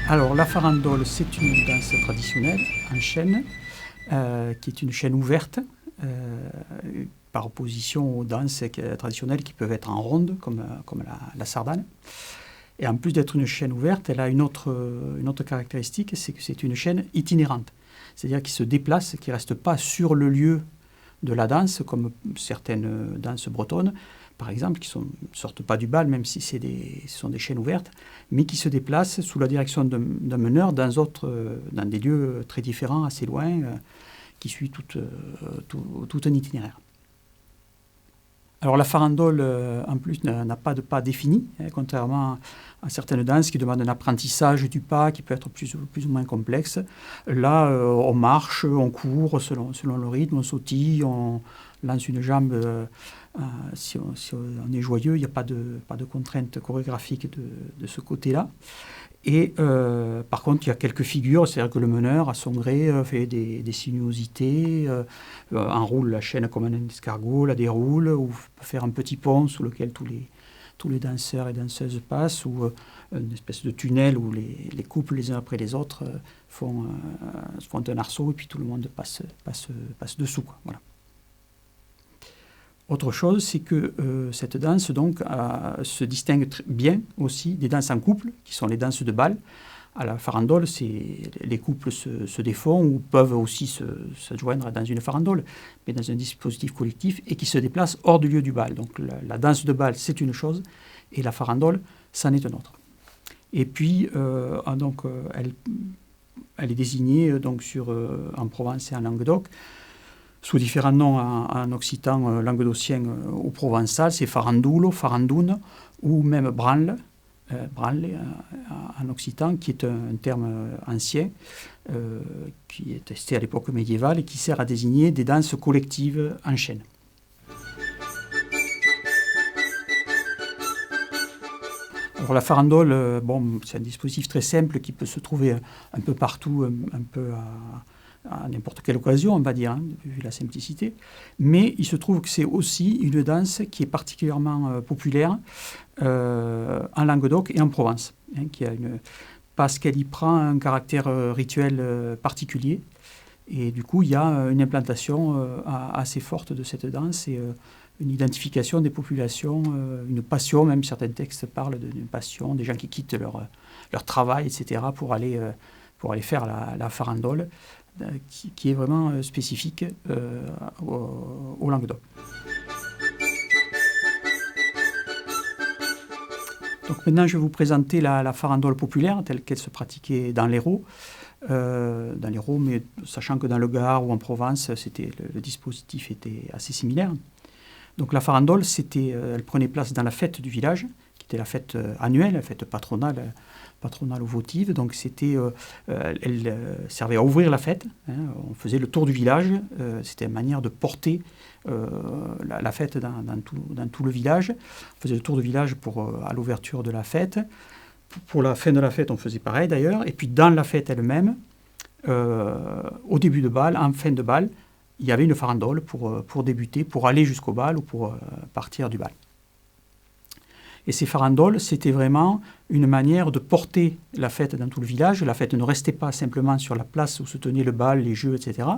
Alors, la farandole, c'est une danse traditionnelle en chaîne, qui est une chaîne ouverte, par opposition aux danses traditionnelles qui peuvent être en ronde, comme la sardane. Et en plus d'être une chaîne ouverte, elle a une autre caractéristique, c'est que c'est une chaîne itinérante. C'est-à-dire qui se déplace, qui ne reste pas sur le lieu de la danse, comme certaines danses bretonnes, par exemple, qui ne sortent pas du bal, même si ce sont des chaînes ouvertes, mais qui se déplacent sous la direction d'un meneur dans des lieux très différents, assez loin, qui suit tout un itinéraire. Alors la farandole, en plus, n'a pas de pas défini, contrairement à certaines danses qui demandent un apprentissage du pas qui peut être plus ou moins complexe. Là, on marche, on court selon le rythme, on sautille, on lance une jambe. Si on est joyeux, il n'y a pas de contrainte chorégraphique de ce côté-là. Et par contre, il y a quelques figures, c'est-à-dire que le meneur, à son gré, fait des sinuosités, enroule la chaîne comme un escargot, la déroule, ou peut faire un petit pont sous lequel tous les danseurs et danseuses passent, ou une espèce de tunnel où les couples les uns après les autres font un arceau et puis tout le monde passe dessous, quoi. Voilà. Autre chose, c'est que cette danse donc, se distingue bien aussi des danses en couple, qui sont les danses de bal. À la farandole, les couples se défont ou peuvent aussi se joindre dans une farandole, mais dans un dispositif collectif et qui se déplacent hors du lieu du bal. Donc la danse de bal, c'est une chose, et la farandole, c'en est une autre. Et puis, elle est désignée donc, en Provence et en Languedoc, sous différents noms en occitan, languedocien ou provençal, c'est farandulo, farandoune, ou même branle, en occitan, qui est un terme ancien, qui est testé à l'époque médiévale et qui sert à désigner des danses collectives en chaîne. Alors la farandole, c'est un dispositif très simple qui peut se trouver un peu partout, un peu à n'importe quelle occasion, on va dire, vu la simplicité. Mais il se trouve que c'est aussi une danse qui est particulièrement populaire en Languedoc et en Provence, parce qu'elle y prend un caractère rituel particulier. Et du coup, il y a une implantation assez forte de cette danse et une identification des populations, une passion, même certains textes parlent d'une passion, des gens qui quittent leur travail, etc., pour aller faire la farandole, qui est vraiment spécifique au Languedoc. Donc maintenant, je vais vous présenter la farandole populaire telle qu'elle se pratiquait dans l'Hérault, mais sachant que dans le Gard ou en Provence, le dispositif était assez similaire. Donc la farandole, elle prenait place dans la fête du village, qui était la fête annuelle, la fête patronale ou votive. Donc elle servait à ouvrir la fête. On faisait le tour du village. C'était une manière de porter la fête dans tout le village. On faisait le tour du village à l'ouverture de la fête. Pour la fin de la fête, on faisait pareil d'ailleurs. Et puis dans la fête elle-même, au début de bal, en fin de bal, il y avait une farandole pour débuter, pour aller jusqu'au bal ou pour partir du bal. Et ces farandoles, c'était vraiment une manière de porter la fête dans tout le village. La fête ne restait pas simplement sur la place où se tenait le bal, les jeux, etc.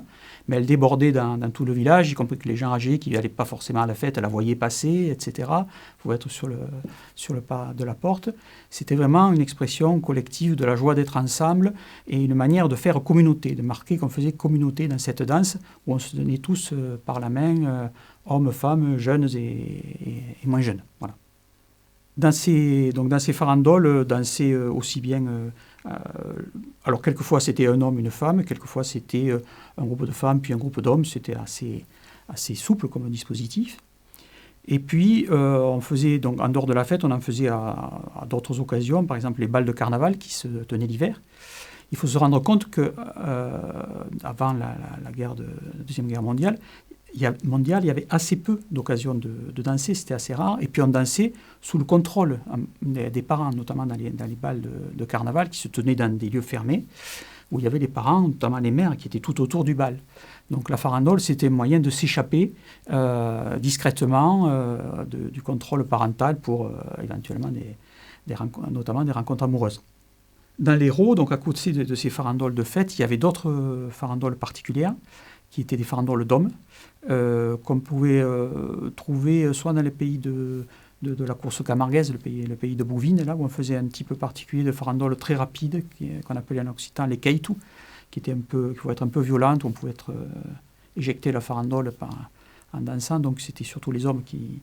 Mais elle débordait dans tout le village, y compris que les gens âgés qui n'allaient pas forcément à la fête la voyaient passer, etc. Il faut être sur le pas de la porte. C'était vraiment une expression collective de la joie d'être ensemble et une manière de faire communauté, de marquer qu'on faisait communauté dans cette danse où on se tenait tous par la main, hommes, femmes, jeunes et moins jeunes. Voilà. Dans ces farandoles, dansaient aussi bien... alors, quelquefois, c'était un homme, une femme. Quelquefois, c'était un groupe de femmes, puis un groupe d'hommes. C'était assez souple comme dispositif. Et puis, on faisait, donc, en dehors de la fête, on en faisait à d'autres occasions. Par exemple, les bals de carnaval qui se tenaient l'hiver. Il faut se rendre compte qu'avant la Deuxième Guerre mondiale, il y avait assez peu d'occasions de danser, c'était assez rare. Et puis on dansait sous le contrôle des parents, notamment dans les bals de carnaval qui se tenaient dans des lieux fermés, où il y avait des parents, notamment les mères, qui étaient tout autour du bal. Donc la farandole, c'était un moyen de s'échapper discrètement du contrôle parental pour éventuellement notamment des rencontres amoureuses. Dans l'Hérault, donc à côté de ces farandoles de fête, il y avait d'autres farandoles particulières, qui étaient des farandoles d'hommes, qu'on pouvait trouver soit dans les pays de la course camarguaise, le pays de Bouvines, là où on faisait un type particulier de farandole très rapide, qu'on appelait en occitan les keitu, qui pouvaient être un peu violentes, où on pouvait être éjecter la farandole en dansant. Donc c'était surtout les hommes qui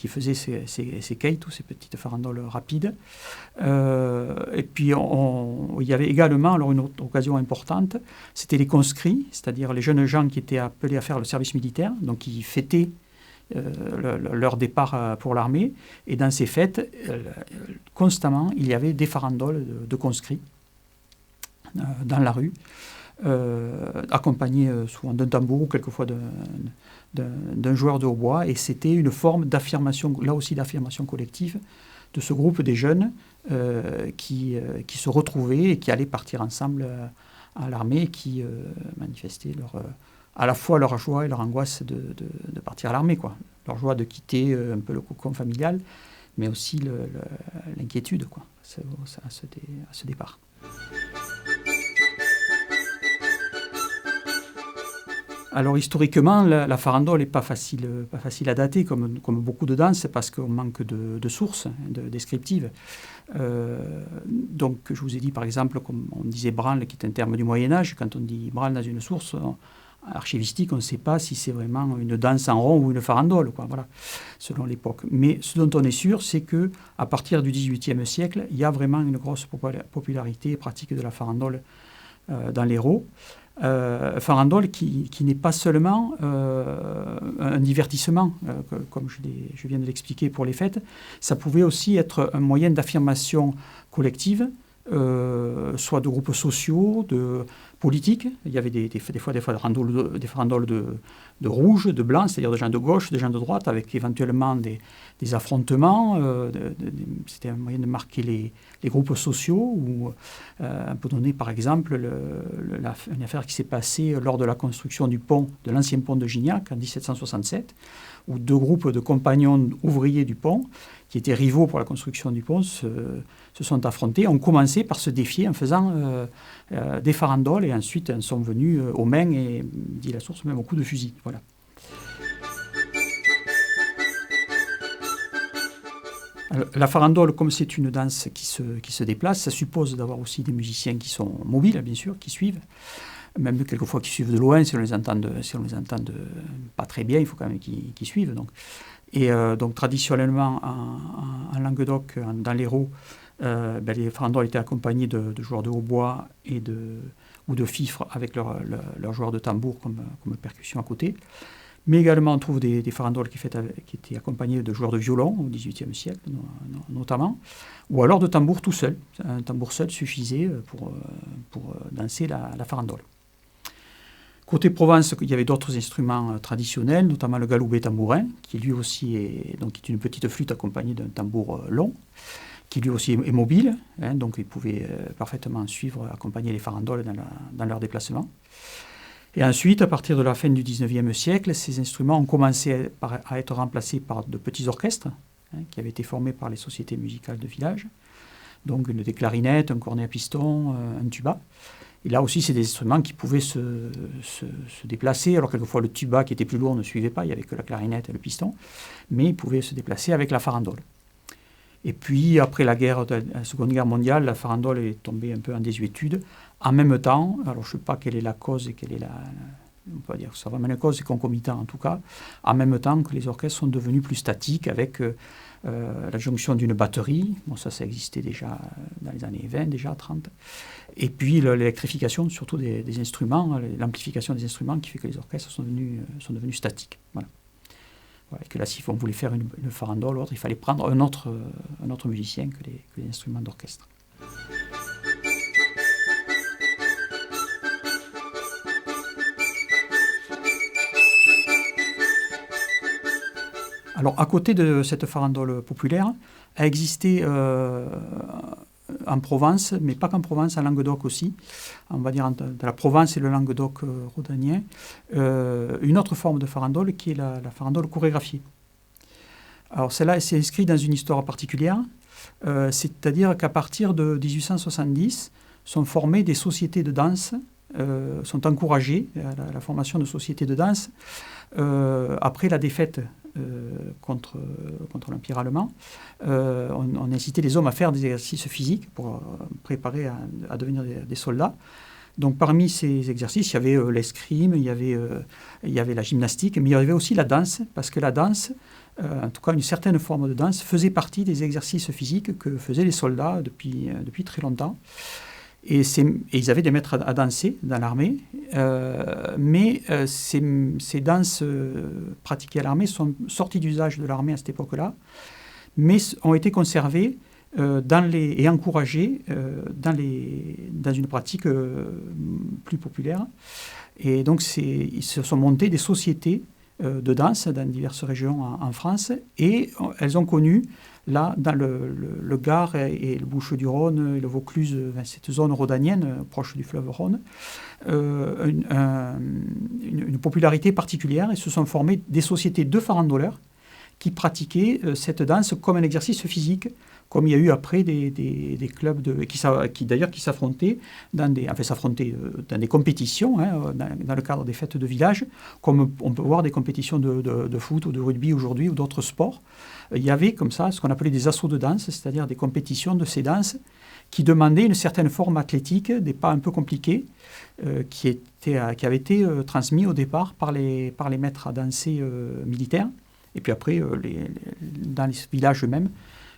faisaient ces keitu, ces petites farandoles rapides. Et puis il y avait également, alors une autre occasion importante, c'était les conscrits, c'est-à-dire les jeunes gens qui étaient appelés à faire le service militaire, donc qui fêtaient leur départ pour l'armée. Et dans ces fêtes, constamment, il y avait des farandoles de conscrits dans la rue, accompagnés souvent d'un tambour ou quelquefois d'un joueur de hautbois. Et c'était une forme d'affirmation, là aussi d'affirmation collective, de ce groupe des jeunes qui se retrouvaient et qui allaient partir ensemble à l'armée et qui manifestaient à la fois leur joie et leur angoisse de partir à l'armée, quoi. Leur joie de quitter un peu le cocon familial, mais aussi l'inquiétude, quoi, à ce départ. Alors historiquement, la farandole n'est pas facile à dater, comme beaucoup de danses, parce qu'on manque de sources descriptives. Donc je vous ai dit par exemple, comme on disait branle, qui est un terme du Moyen-Âge, quand on dit branle dans une source archivistique, on ne sait pas si c'est vraiment une danse en rond ou une farandole, quoi, voilà, selon l'époque. Mais ce dont on est sûr, c'est qu'à partir du XVIIIe siècle, il y a vraiment une grosse popularité et pratique de la farandole dans l'Hérault. Farandole qui n'est pas seulement un divertissement, comme je viens de l'expliquer pour les fêtes, ça pouvait aussi être un moyen d'affirmation collective, soit de groupes sociaux, de politiques. Il y avait des fois des farandoles de rouge, de blanc, c'est-à-dire de gens de gauche, de gens de droite, avec éventuellement des affrontements. C'était un moyen de marquer les groupes sociaux. On peut donner par exemple une affaire qui s'est passée lors de la construction de l'ancien pont de Gignac en 1767, où deux groupes de compagnons ouvriers du pont, qui étaient rivaux pour la construction du pont, se sont affrontés, ont commencé par se défier en faisant des farandoles, et ensuite en sont venus aux mains et, dit la source, même au coup de fusil. Voilà. Alors, la farandole, comme c'est une danse qui se déplace, ça suppose d'avoir aussi des musiciens qui sont mobiles, bien sûr, qui suivent, même quelquefois qui suivent de loin, si on les entend pas très bien, il faut quand même qu'ils suivent. Donc traditionnellement, en Languedoc, dans l'Hérault, les farandoles étaient accompagnés de joueurs de hautbois ou de fifres avec leurs joueurs de tambour comme percussion à côté. Mais également, on trouve des farandoles qui étaient accompagnées de joueurs de violon au XVIIIe siècle, notamment, ou alors de tambour tout seul. Un tambour seul suffisait pour danser la farandole. Côté Provence, il y avait d'autres instruments traditionnels, notamment le galoubet tambourin, qui lui aussi est une petite flûte accompagnée d'un tambour long, qui lui aussi est mobile, donc il pouvait parfaitement accompagner les farandoles dans leur déplacement. Et ensuite, à partir de la fin du XIXe siècle, ces instruments ont commencé à être remplacés par de petits orchestres, qui avaient été formés par les sociétés musicales de village, donc des clarinettes, un cornet à piston, un tuba. Et là aussi, c'est des instruments qui pouvaient se déplacer. Alors, quelquefois, le tuba, qui était plus lourd, ne suivait pas. Il n'y avait que la clarinette et le piston. Mais ils pouvaient se déplacer avec la farandole. Et puis, après la Seconde Guerre mondiale, la farandole est tombée un peu en désuétude. En même temps, alors je ne sais pas quelle est la cause et quelle est on peut dire que ça va, mais la cause est concomitant en tout cas, en même temps que les orchestres sont devenus plus statiques avec la jonction d'une batterie. Bon, ça existait déjà dans les années 20, déjà 30. Et puis l'électrification surtout des instruments, l'amplification des instruments qui fait que les orchestres sont devenus statiques. Voilà. Et que là, si on voulait faire une farandole ou autre, il fallait prendre un autre musicien que les instruments d'orchestre. Alors, à côté de cette farandole populaire, a existé en Provence, mais pas qu'en Provence, en Languedoc aussi, on va dire dans la Provence et le Languedoc rhodanien, une autre forme de farandole qui est la farandole chorégraphiée. Alors celle-là, elle s'est inscrite dans une histoire particulière. c'est-à-dire qu'à partir de 1870, sont formées des sociétés de danse, sont encouragées la formation de sociétés de danse après la défaite contre l'Empire allemand. On incitait les hommes à faire des exercices physiques pour préparer à devenir des soldats. Donc parmi ces exercices, il y avait l'escrime, il y avait la gymnastique, mais il y avait aussi la danse, parce que la danse, en tout cas une certaine forme de danse, faisait partie des exercices physiques que faisaient les soldats depuis très longtemps. Et ils avaient des maîtres à danser dans l'armée, mais ces danses pratiquées à l'armée sont sorties d'usage de l'armée à cette époque-là, mais ont été conservées et encouragées dans une pratique plus populaire. Et donc ils se sont montés des sociétés de danse dans diverses régions en France, et elles ont connu là, dans le Gard et le Bouches-du-Rhône et le Vaucluse, cette zone rhodanienne proche du fleuve Rhône, une popularité particulière, et se sont formées des sociétés de farandoleurs qui pratiquaient cette danse comme un exercice physique, comme il y a eu après des clubs qui s'affrontaient dans des compétitions, dans le cadre des fêtes de village, comme on peut voir des compétitions de foot ou de rugby aujourd'hui ou d'autres sports. Il y avait comme ça ce qu'on appelait des assauts de danse, c'est-à-dire des compétitions de ces danses qui demandaient une certaine forme athlétique, des pas un peu compliqués, qui avaient été transmis au départ par les maîtres à danser militaires. Et puis après, dans les villages eux-mêmes,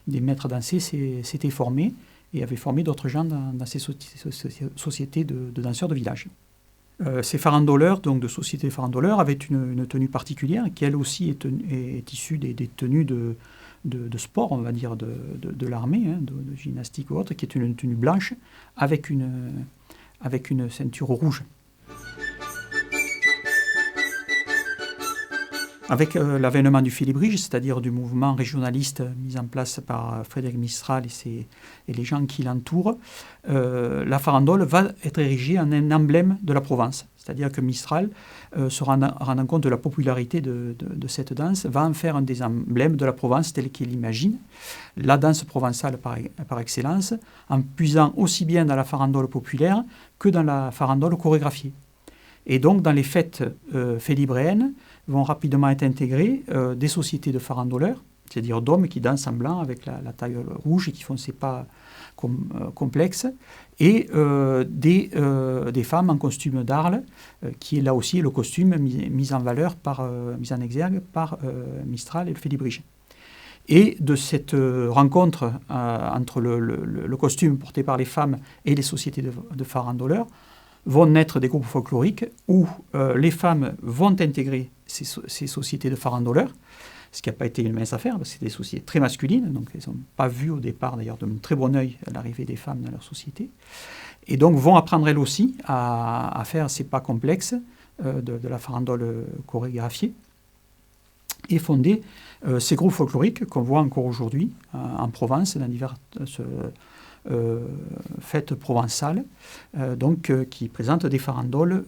des maîtres à danser s'étaient formés et avaient formé d'autres gens dans ces sociétés de danseurs de village. Ces farandoleurs, donc de sociétés farandoleurs, avaient une tenue particulière qui, elle aussi, est issue des tenues de sport, on va dire, de l'armée, de gymnastique ou autre, qui est une tenue blanche avec une ceinture rouge. Avec l'avènement du félibrige, c'est-à-dire du mouvement régionaliste mis en place par Frédéric Mistral et les gens qui l'entourent, la farandole va être érigée en un emblème de la Provence. C'est-à-dire que Mistral, se rendant compte de la popularité de cette danse, va en faire un des emblèmes de la Provence tel qu'il l'imagine, la danse provençale par excellence, en puisant aussi bien dans la farandole populaire que dans la farandole chorégraphiée. Et donc, dans les fêtes félibréennes, vont rapidement être intégrées des sociétés de farandoleurs, c'est-à-dire d'hommes qui dansent en blanc avec la taille rouge et qui font ces pas complexes, et des femmes en costume d'Arles, qui est là aussi le costume mis en exergue par Mistral et le félibrige. Et de cette rencontre entre le costume porté par les femmes et les sociétés de farandoleurs, vont naître des groupes folkloriques où les femmes vont intégrer ces sociétés de farandoleurs, ce qui n'a pas été une mince affaire, parce que c'est des sociétés très masculines, donc elles n'ont pas vu au départ d'ailleurs de très bon œil l'arrivée des femmes dans leur société, et donc vont apprendre elles aussi à faire ces pas complexes de la farandole chorégraphiée, et fonder ces groupes folkloriques qu'on voit encore aujourd'hui en Provence, dans diverses fêtes provençales, qui présentent des farandoles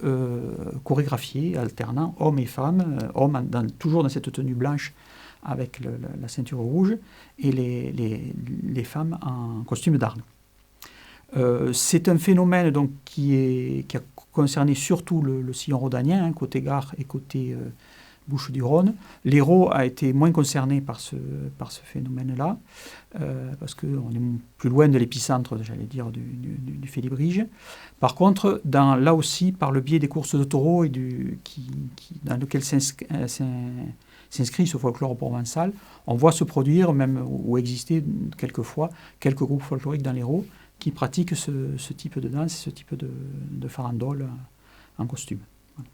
chorégraphiées, alternant hommes et femmes, hommes toujours dans cette tenue blanche avec la ceinture rouge, et les femmes en costume d'Arles. C'est un phénomène donc, qui a concerné surtout le sillon rhodanien, côté Gard et côté Bouches-du-Rhône. L'Hérault a été moins concerné par ce phénomène-là, parce qu'on est plus loin de l'épicentre, j'allais dire, du félibrige. Par contre, là aussi, par le biais des courses de taureaux dans lequel s'inscrit ce folklore provençal, on voit se produire, même ou exister quelquefois, quelques groupes folkloriques dans l'Hérault qui pratiquent ce type de danse, ce type de farandole en costume. Voilà.